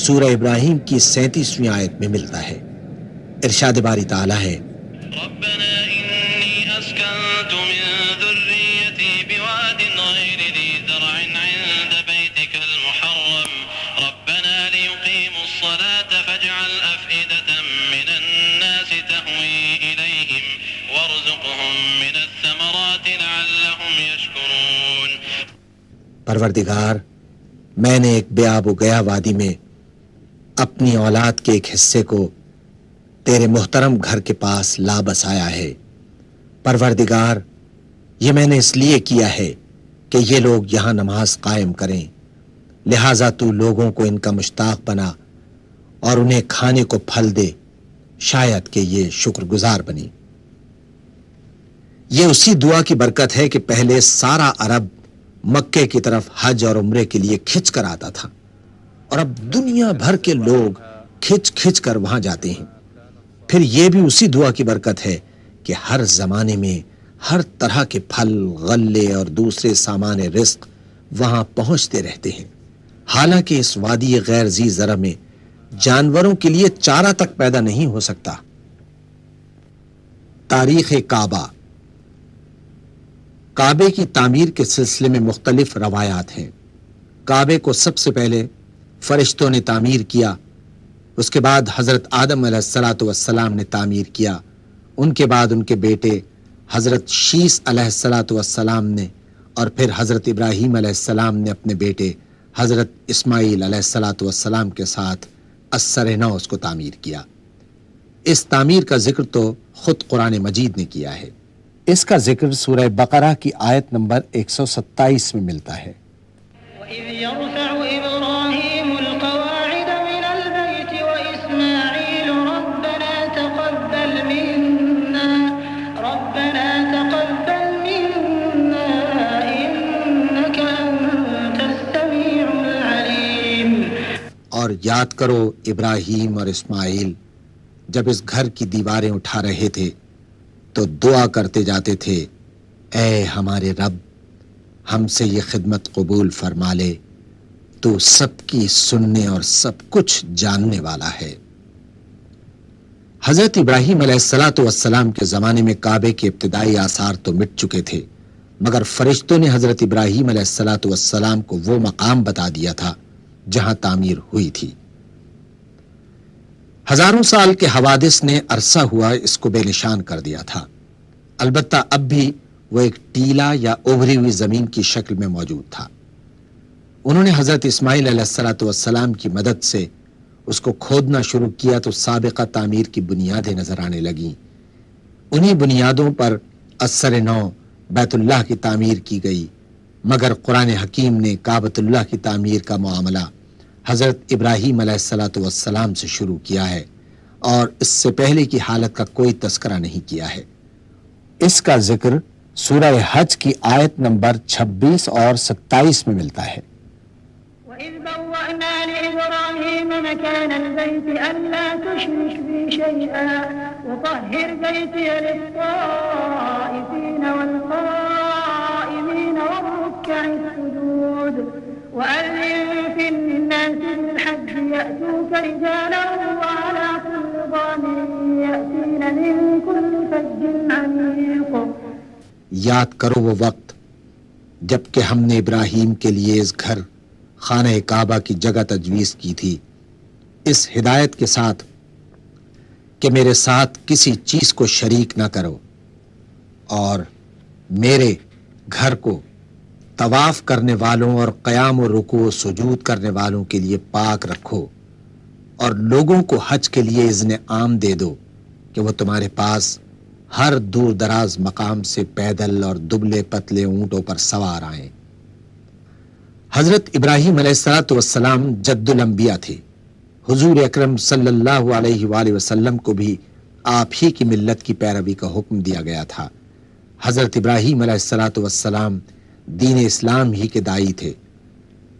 سورہ ابراہیم کی 37ویں آیت میں ملتا ہے۔ ارشاد باری تعالیٰ ہے، ربنا إني أسكنت من ذريتي بواد غير ذي زرع عند بيتك المحرم ربنا ليقيموا الصلاة فاجعل أفئدة من الناس تهوي إليهم وارزقهم من الثمرات لعلهم يشكرون۔ پروردگار، میں نے ایک بے آب و گیا وادی میں اپنی اولاد کے ایک حصے کو تیرے محترم گھر کے پاس لا بسایا ہے۔ پروردگار، یہ میں نے اس لیے کیا ہے کہ یہ لوگ یہاں نماز قائم کریں، لہٰذا تو لوگوں کو ان کا مشتاق بنا اور انہیں کھانے کو پھل دے، شاید کہ یہ شکر گزار بنی۔ یہ اسی دعا کی برکت ہے کہ پہلے سارا عرب مکے کی طرف حج اور عمرے کے لیے کھچ کر آتا تھا، اور اب دنیا بھر کے لوگ کھچ کھچ کر وہاں جاتے ہیں۔ پھر یہ بھی اسی دعا کی برکت ہے کہ ہر زمانے میں ہر طرح کے پھل، غلے اور دوسرے سامان رزق وہاں پہنچتے رہتے ہیں۔ حالانکہ اس وادی غیر ذی زرع میں جانوروں کے لیے چارہ تک پیدا نہیں ہو سکتا۔ تاریخ کعبہ۔ کعبے کی تعمیر کے سلسلے میں مختلف روایات ہیں۔ کعبے کو سب سے پہلے فرشتوں نے تعمیر کیا، اس کے بعد حضرت آدم علیہ السلام نے تعمیر کیا، ان کے بعد ان کے بیٹے حضرت شیس علیہ السلام نے، اور پھر حضرت ابراہیم علیہ السلام نے اپنے بیٹے حضرت اسماعیل علیہ السلام کے ساتھ ازسر نو اس کو تعمیر کیا۔ اس تعمیر کا ذکر تو خود قرآن مجید نے کیا ہے۔ اس کا ذکر سورہ بقرہ کی آیت نمبر 127 میں ملتا ہے۔ وَإِذْ يَرْفَعُ إِبْرَاهِيمُ الْقَوَاعِدَ مِنَ الْبَيْتِ وَإِسْمَاعِيلُ رَبَّنَا تَقَبَّلْ مِنَّا إِنَّكَ أَنْتَ السَّمِيعُ الْعَلِيمُ۔ اور یاد کرو ابراہیم اور اسماعیل جب اس گھر کی دیواریں اٹھا رہے تھے تو دعا کرتے جاتے تھے، اے ہمارے رب ہم سے یہ خدمت قبول فرما لے، تو سب کی سننے اور سب کچھ جاننے والا ہے۔ حضرت ابراہیم علیہ السلام کے زمانے میں کعبے کے ابتدائی آثار تو مٹ چکے تھے، مگر فرشتوں نے حضرت ابراہیم علیہ السلام کو وہ مقام بتا دیا تھا جہاں تعمیر ہوئی تھی۔ ہزاروں سال کے حوادث نے عرصہ ہوا اس کو بے نشان کر دیا تھا، البتہ اب بھی وہ ایک ٹیلا یا ابھری ہوئی زمین کی شکل میں موجود تھا۔ انہوں نے حضرت اسماعیل علیہ السلام کی مدد سے اس کو کھودنا شروع کیا تو سابقہ تعمیر کی بنیادیں نظر آنے لگیں۔ انہی بنیادوں پر ازسر نو بیت اللہ کی تعمیر کی گئی، مگر قرآن حکیم نے کعبۃ اللہ کی تعمیر کا معاملہ حضرت ابراہیم علیہ السلام سے شروع کیا ہے، اور اس سے پہلے کی حالت کا کوئی تذکرہ نہیں کیا ہے۔ اس کا ذکر سورہ حج کی آیت نمبر 26 اور 27 میں ملتا ہے۔ وَإِذْ بَوَّأْنَا لِإِبْرَاهِيمَ مَكَانَ الْبَيْتِ أَلَّا تُشْرِكْ بِي شَيْئًا وَطَهِّرْ بَيْتِيَ لِلطَّائِفِينَ وَالْقَائِمِينَ وَالرُّكَّعِ السُّجُودِ وَأَذِّن فِي النَّاسِ بِالْحَجِّ يَأْتُوكَ رِجَالًا وَعَلَى كُلِّ ضَامِرٍ يَأْتِينَ مِن كُلِّ فَجٍّ عَمِيقٍ۔ یاد کرو وہ وقت جب کہ ہم نے ابراہیم کے لیے اس گھر خانہ کعبہ کی جگہ تجویز کی تھی، اس ہدایت کے ساتھ کہ میرے ساتھ کسی چیز کو شریک نہ کرو، اور میرے گھر کو طواف کرنے والوں اور قیام و رکوع و سجود کرنے والوں کے لیے پاک رکھو، اور لوگوں کو حج کے لیے اذن عام دے دو کہ وہ تمہارے پاس ہر دور دراز مقام سے پیدل اور دبلے پتلے اونٹوں پر سوار آئیں۔ حضرت ابراہیم علیہ السلام جد الانبیاء تھے۔ حضور اکرم صلی اللہ علیہ وآلہ وسلم کو بھی آپ ہی کی ملت کی پیروی کا حکم دیا گیا تھا۔ حضرت ابراہیم علیہ السلام دین اسلام ہی کے داعی تھے۔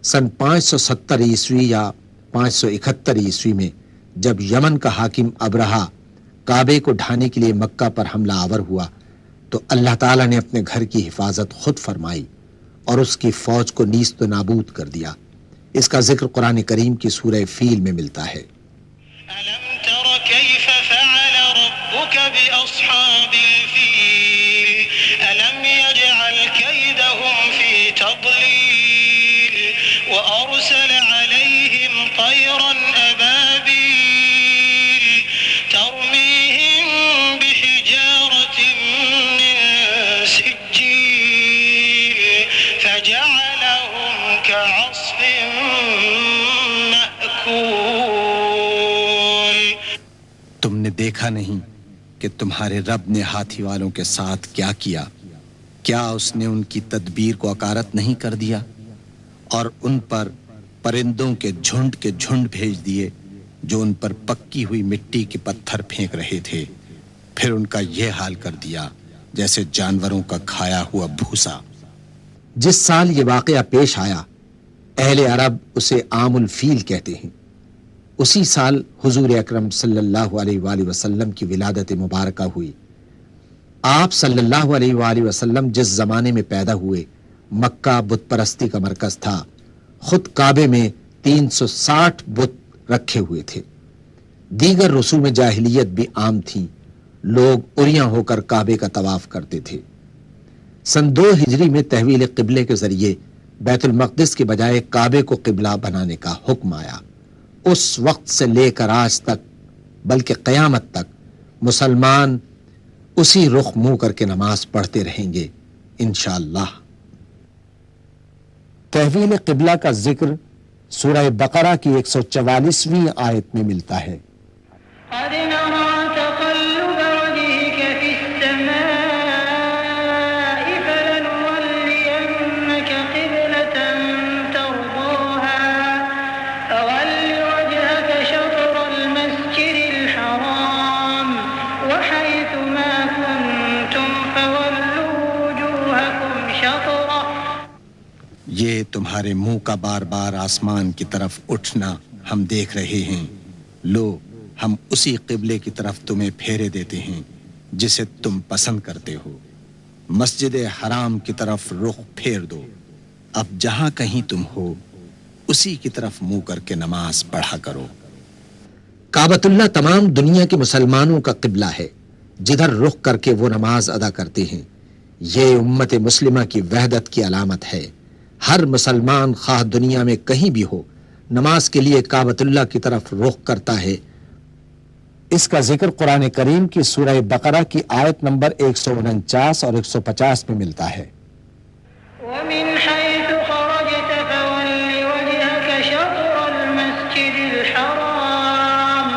سن 570 عیسوی یا 571 عیسوی میں جب یمن کا حاکم ابرہہ کعبے کو ڈھانے کے لیے مکہ پر حملہ آور ہوا تو اللہ تعالیٰ نے اپنے گھر کی حفاظت خود فرمائی اور اس کی فوج کو نیست و نابود کر دیا۔ اس کا ذکر قرآن کریم کی سورہ فیل میں ملتا ہے۔ ألم تر كيف فعل ربك بأصحاب الفيل ألم يجعل كيدهم في تضليل وأرسل عليهم طيرا أبابيل ترميهم بحجارة من سجيل فجعلهم كعصف مأكول۔ تم نے دیکھا نہیں کہ تمہارے رب نے ہاتھی والوں کے ساتھ کیا کیا؟ کیا اس نے ان کی تدبیر کو اکارت نہیں کر دیا اور ان پر پرندوں کے جھنڈ بھیج دیے جو ان پر پکی ہوئی مٹی کے پتھر پھینک رہے تھے، پھر ان کا یہ حال کر دیا جیسے جانوروں کا کھایا ہوا بھوسا۔ جس سال یہ واقعہ پیش آیا اہل عرب اسے عام الفیل کہتے ہیں۔ اسی سال حضور اکرم صلی اللہ علیہ وآلہ وسلم کی ولادت مبارکہ ہوئی۔ آپ صلی اللہ علیہ وآلہ وسلم جس زمانے میں پیدا ہوئے مکہ بت پرستی کا مرکز تھا، خود کعبے میں 360 بت رکھے ہوئے تھے۔ دیگر رسوم جاہلیت بھی عام تھیں، لوگ اریاں ہو کر کعبے کا طواف کرتے تھے۔ سن 2 ہجری میں تحویل قبلے کے ذریعے بیت المقدس کے بجائے کعبے کو قبلہ بنانے کا حکم آیا۔ اس وقت سے لے کر آج تک بلکہ قیامت تک مسلمان اسی رخ منہ کر کے نماز پڑھتے رہیں گے انشاءاللہ۔ تحویل قبلہ کا ذکر سورہ بقرہ کی 144ویں آیت میں ملتا ہے۔ قد نرى تقلب وجهك في السماء فلنولينك قبلة ترضاها فول وجهك شطر المسجد الحرام وحيث ما كنتم فولوا وجوهكم شطره۔ یہ تمہارے منہ کا بار بار آسمان کی طرف اٹھنا ہم دیکھ رہے ہیں، لو ہم اسی قبلے کی طرف تمہیں پھیرے دیتے ہیں جسے تم پسند کرتے ہو، مسجد حرام کی طرف رخ پھیر دو، اب جہاں کہیں تم ہو اسی کی طرف منہ کر کے نماز پڑھا کرو۔ کعبۃ اللہ تمام دنیا کے مسلمانوں کا قبلہ ہے، جدھر رخ کر کے وہ نماز ادا کرتے ہیں۔ یہ امت مسلمہ کی وحدت کی علامت ہے۔ ہر مسلمان خواہ دنیا میں کہیں بھی ہو نماز کے لیے کعبۃ اللہ کی طرف رخ کرتا ہے۔ اس کا ذکر قرآن کریم کی سورہ بقرہ کی آیت نمبر 149 اور 150 میں ملتا ہے۔ ومن حيث خرجت فول وجهك شطر المسجد الحرام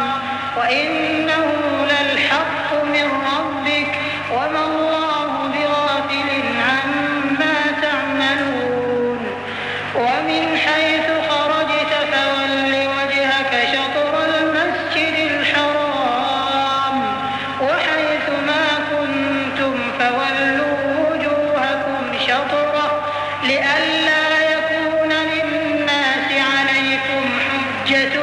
وإنه للحق من ربك وما الله بغافل عما تعملون ومن حيث خرجت فول وجهك شطر المسجد الحرام وحيث ما كنتم فولوا وجوهكم شطره لئلا يكون للناس عليكم حجة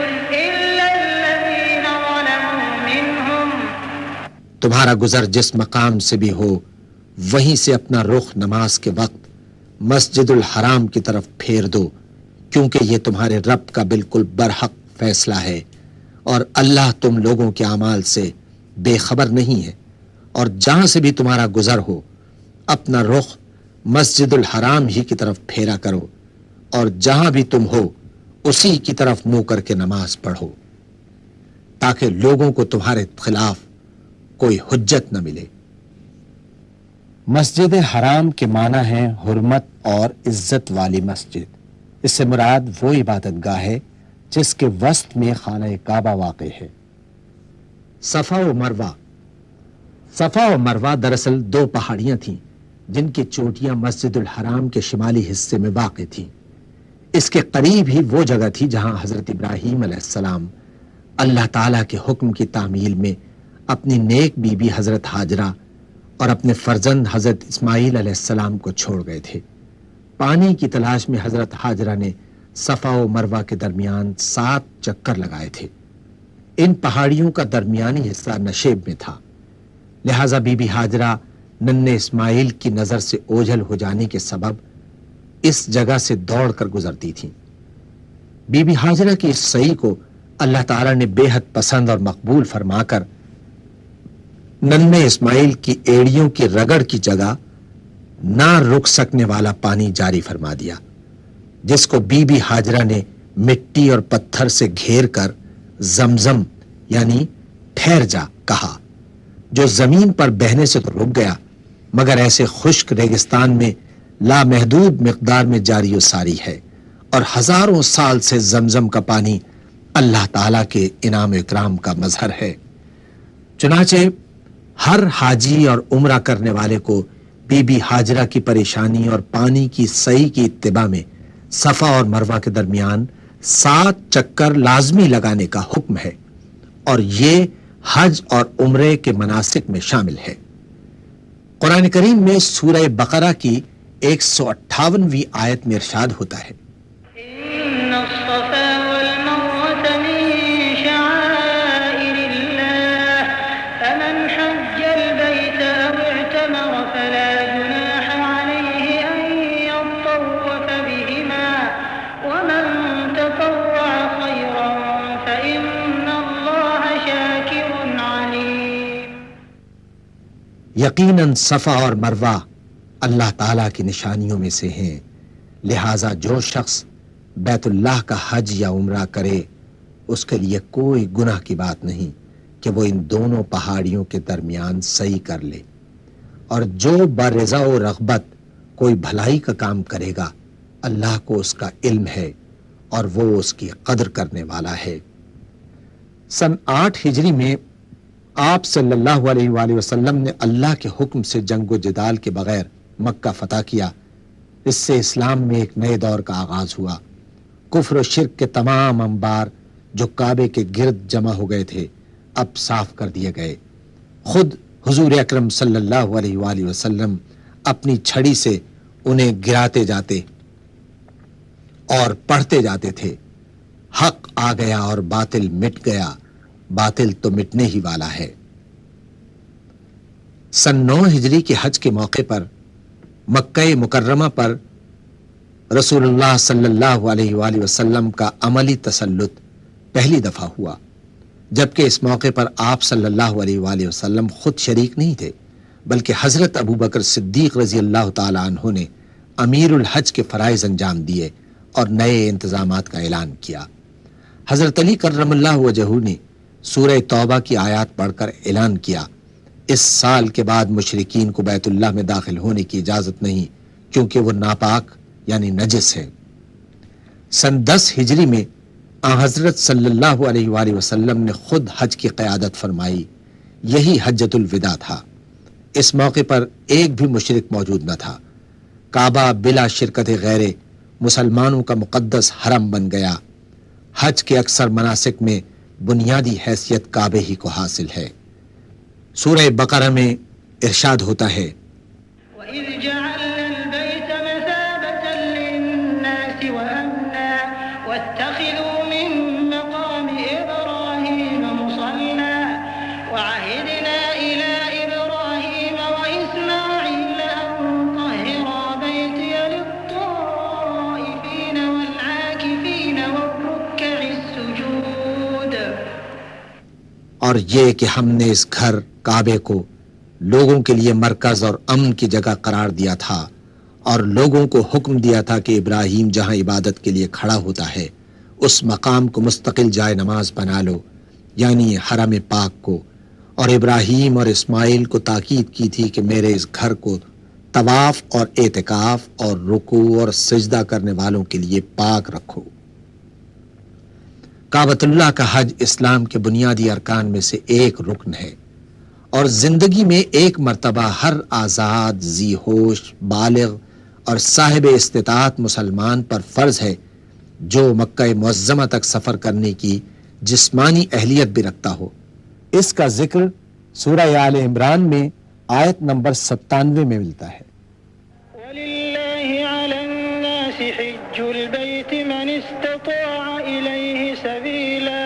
إلا الذين ظلموا منهم۔ تمہارا گزر جس مقام سے بھی ہو وہیں سے اپنا رخ نماز کے وقت مسجد الحرام کی طرف پھیر دو، کیونکہ یہ تمہارے رب کا بالکل برحق فیصلہ ہے، اور اللہ تم لوگوں کے اعمال سے بے خبر نہیں ہے۔ اور جہاں سے بھی تمہارا گزر ہو اپنا رخ مسجد الحرام ہی کی طرف پھیرا کرو، اور جہاں بھی تم ہو اسی کی طرف منہ کر کے نماز پڑھو، تاکہ لوگوں کو تمہارے خلاف کوئی حجت نہ ملے۔ مسجد حرام کے معنی ہے حرمت اور عزت والی مسجد۔ اس سے مراد وہ عبادت گاہ ہے جس کے وسط میں خانہ کعبہ واقع ہے۔ صفا و مروہ دراصل دو پہاڑیاں تھیں جن کی چوٹیاں مسجد الحرام کے شمالی حصے میں واقع تھیں۔ اس کے قریب ہی وہ جگہ تھی جہاں حضرت ابراہیم علیہ السلام اللہ تعالیٰ کے حکم کی تعمیل میں اپنی نیک بیوی حضرت ہاجرہ اور اپنے فرزند حضرت اسماعیل علیہ السلام کو چھوڑ گئے تھے۔ پانی کی تلاش میں حضرت ہاجرہ نے صفا و مروہ کے درمیان 7 چکر لگائے تھے۔ ان پہاڑیوں کا درمیانی حصہ نشیب میں تھا، لہذا بی بی ہاجرہ ننھے اسماعیل کی نظر سے اوجھل ہو جانے کے سبب اس جگہ سے دوڑ کر گزرتی تھیں۔ بی بی ہاجرہ کی اس سعی کو اللہ تعالیٰ نے بے حد پسند اور مقبول فرما کر ننھے اسماعیل کی ایڑیوں کی رگڑ کی جگہ نہ رک سکنے والا پانی جاری فرما دیا، جس کو بی بی ہاجرہ نے مٹی اور پتھر سے گھیر کر زمزم یعنی ٹھہر جا کہا، جو زمین پر بہنے سے تو رک گیا مگر ایسے خشک ریگستان میں لامحدود مقدار میں جاری و ساری ہے، اور ہزاروں سال سے زمزم کا پانی اللہ تعالیٰ کے انعام و اکرام کا مظہر ہے۔ چنانچہ ہر حاجی اور عمرہ کرنے والے کو بی بی ہاجرہ کی پریشانی اور پانی کی سعی کی اتباع میں صفا اور مروہ کے درمیان 7 چکر لازمی لگانے کا حکم ہے، اور یہ حج اور عمرے کے مناسک میں شامل ہے۔ قرآن کریم میں سورہ بقرہ کی 158ویں آیت میں ارشاد ہوتا ہے، إن الصفا والمروة من شعائر الله فمن حج البيت أو اعتمر فلا جناح عليه أن يطوف بهما ومن تطوع خيرا فإن الله شاكر عليم۔ یقیناً صفا اور مروہ اللہ تعالیٰ کی نشانیوں میں سے ہیں، لہٰذا جو شخص بیت اللہ کا حج یا عمرہ کرے اس کے لیے کوئی گناہ کی بات نہیں کہ وہ ان دونوں پہاڑیوں کے درمیان سعی کر لے، اور جو برضا و رغبت کوئی بھلائی کا کام کرے گا اللہ کو اس کا علم ہے، اور وہ اس کی قدر کرنے والا ہے۔ سن 8 ہجری میں آپ صلی اللہ علیہ وآلہ وسلم نے اللہ کے حکم سے جنگ و جدال کے بغیر مکہ فتح کیا۔ اس سے اسلام میں ایک نئے دور کا آغاز ہوا۔ کفر و شرک کے تمام انبار جو کعبے کے گرد جمع ہو گئے تھے اب صاف کر دیے گئے۔ خود حضور اکرم صلی اللہ علیہ وآلہ وسلم اپنی چھڑی سے انہیں گراتے جاتے اور پڑھتے جاتے تھے، حق آ گیا اور باطل مٹ گیا، باطل تو مٹنے ہی والا ہے۔ سن 9 ہجری کے حج کے موقع پر مکہ مکرمہ پر رسول اللہ صلی اللہ علیہ وآلہ وسلم کا عملی تسلط پہلی دفعہ ہوا، جبکہ اس موقع پر آپ صلی اللہ علیہ وآلہ وسلم خود شریک نہیں تھے، بلکہ حضرت ابو بکر صدیق رضی اللہ تعالی عنہ نے امیر الحج کے فرائض انجام دیے اور نئے انتظامات کا اعلان کیا۔ حضرت علی کرم اللہ وجہہ نے سورہ توبہ کی آیات پڑھ کر اعلان کیا، اس سال کے بعد مشرکین کو بیت اللہ میں داخل ہونے کی اجازت نہیں، کیونکہ وہ ناپاک یعنی نجس ہے۔ سن 10 ہجری میں حضرت صلی اللہ علیہ وآلہ وسلم نے خود حج کی قیادت فرمائی، یہی حجۃ الوداع تھا۔ اس موقع پر ایک بھی مشرک موجود نہ تھا۔ کعبہ بلا شرکت غیر مسلمانوں کا مقدس حرم بن گیا۔ حج کے اکثر مناسک میں بنیادی حیثیت کعبے ہی کو حاصل ہے۔ سورہ بقرہ میں ارشاد ہوتا ہے، وَإِذْ جَعَلْنَا الْبَيْتَ مَثَابَةً لِلنَّاسِ وَأَمْنًا وَاتَّخِذُوا مِن مَّقَامِ إِبْرَاهِيمَ مُصَلًّى وَعَهِدْنَا إِلَىٰ إِبْرَاهِيمَ وَإِسْمَاعِيلَ أَن طَهِّرَا بَيْتِيَ لِلطَّائِفِينَ وَالْعَاكِفِينَ وَالرُّكَّعِ السُّجُودِ۔ اور یہ کہ ہم نے اس گھر کعبے کو لوگوں کے لیے مرکز اور امن کی جگہ قرار دیا تھا، اور لوگوں کو حکم دیا تھا کہ ابراہیم جہاں عبادت کے لیے کھڑا ہوتا ہے اس مقام کو مستقل جائے نماز بنا لو، یعنی حرم پاک کو، اور ابراہیم اور اسماعیل کو تاکید کی تھی کہ میرے اس گھر کو طواف اور اعتکاف اور رکوع اور سجدہ کرنے والوں کے لیے پاک رکھو۔ کعبۃ اللہ کا حج اسلام کے بنیادی ارکان میں سے ایک رکن ہے، اور زندگی میں ایک مرتبہ ہر آزاد، ذی ہوش، بالغ اور صاحب استطاعت مسلمان پر فرض ہے جو مکہ معظمہ تک سفر کرنے کی جسمانی اہلیت بھی رکھتا ہو۔ اس کا ذکر سورہ آل عمران میں آیت نمبر 97 میں ملتا ہے۔ وَلِلَّهِ عَلَى النَّاسِ حِجُّ الْبَيْتِ مَنِ اسْتَطَاعَ إِلَيْهِ سَبِيلًا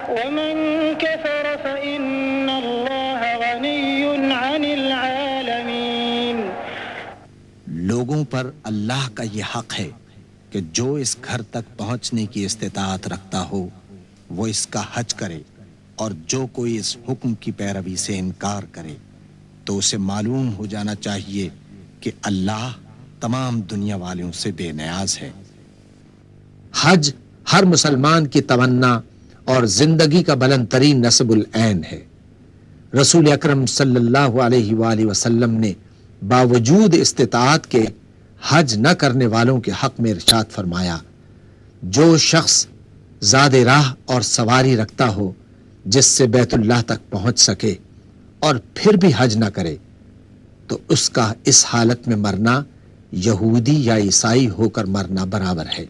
وَمَن كَفَرَ فَإِنَّ اللَّهَ غَنِيٌّ عَنِ الْعَالَمِينَ۔ لوگوں پر اللہ کا یہ حق ہے کہ جو اس گھر تک پہنچنے کی استطاعت رکھتا ہو وہ اس کا حج کرے، اور جو کوئی اس حکم کی پیروی سے انکار کرے تو اسے معلوم ہو جانا چاہیے کہ اللہ تمام دنیا والوں سے بے نیاز ہے۔ حج ہر مسلمان کی تمنا اور زندگی کا بلند ترین نصب العین ہے۔ رسول اکرم صلی اللہ علیہ وآلہ وسلم نے باوجود استطاعت کے حج نہ کرنے والوں کے حق میں ارشاد فرمایا، جو شخص زاد راہ اور سواری رکھتا ہو جس سے بیت اللہ تک پہنچ سکے اور پھر بھی حج نہ کرے تو اس کا اس حالت میں مرنا یہودی یا عیسائی ہو کر مرنا برابر ہے۔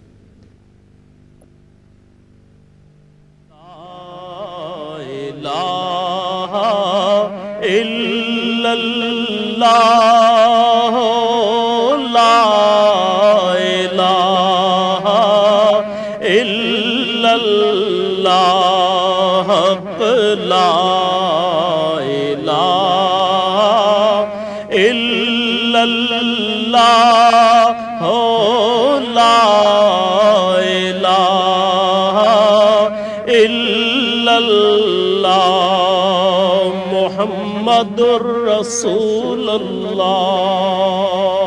لا الہ الا اللہ، لا الہ الا اللہ، لا الہ الا اللہ، لا الہ الا اللہ، محمد الرسول اللہ۔